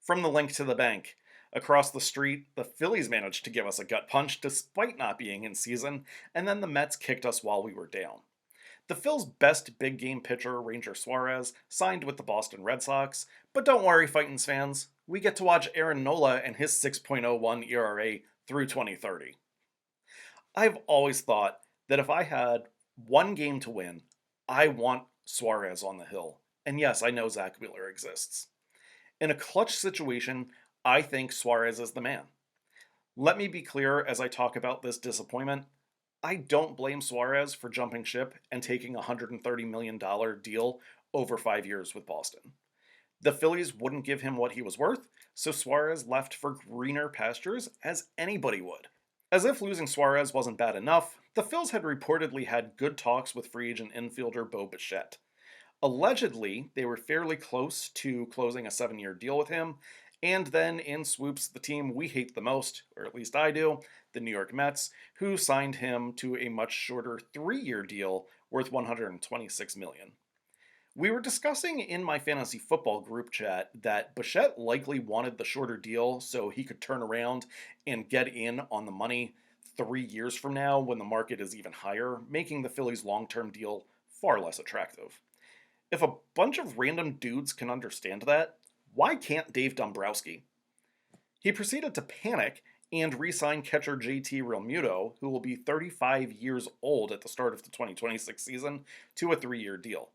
From the link to the bank. Across the street, the Phillies managed to give us a gut punch despite not being in season, and then the Mets kicked us while we were down. The Phil's best big game pitcher, Ranger Suarez, signed with the Boston Red Sox, but don't worry, Fightins fans, we get to watch Aaron Nola and his 6.01 ERA through 2030. I've always thought that if I had one game to win, I want Suarez on the hill. And yes, I know Zach Wheeler exists. In a clutch situation, I think Suarez is the man. Let me be clear as I talk about this disappointment. I don't blame Suarez for jumping ship and taking a $130 million deal over 5 years with Boston. The Phillies wouldn't give him what he was worth, so Suarez left for greener pastures as anybody would. As if losing Suarez wasn't bad enough, the Phils had reportedly had good talks with free agent infielder Bo Bichette. Allegedly, they were fairly close to closing a 7-year deal with him, and then in swoops the team we hate the most, or at least I do, the New York Mets, who signed him to a much shorter 3-year deal worth $126 million. We were discussing in my fantasy football group chat that Bichette likely wanted the shorter deal so he could turn around and get in on the money 3 years from now when the market is even higher, making the Phillies' long-term deal far less attractive. If a bunch of random dudes can understand that, why can't Dave Dombrowski? He proceeded to panic and re-sign catcher JT Realmuto, who will be 35 years old at the start of the 2026 season, to a 3-year deal.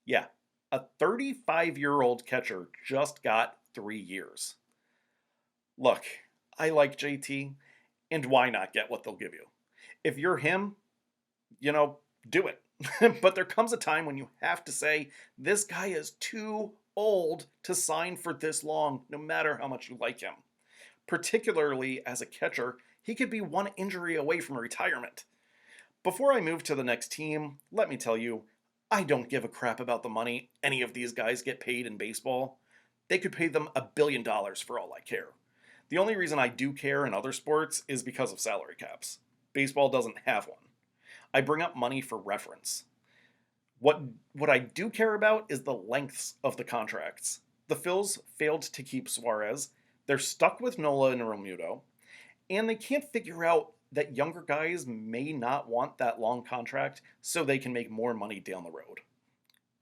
Yeah, a 35-year-old catcher just got 3 years. Look, I like JT, and why not get what they'll give you? If you're him, do it. But there comes a time when you have to say, this guy is too old to sign for this long, no matter how much you like him. Particularly as a catcher, he could be one injury away from retirement. Before I move to the next team, let me tell you, I don't give a crap about the money any of these guys get paid in baseball. They could pay them $1 billion for all I care. The only reason I do care in other sports is because of salary caps. Baseball doesn't have one. I bring up money for reference. What I do care about is the lengths of the contracts. The Phils failed to keep Suarez, they're stuck with Nola and Realmuto, and they can't figure out that younger guys may not want that long contract so they can make more money down the road.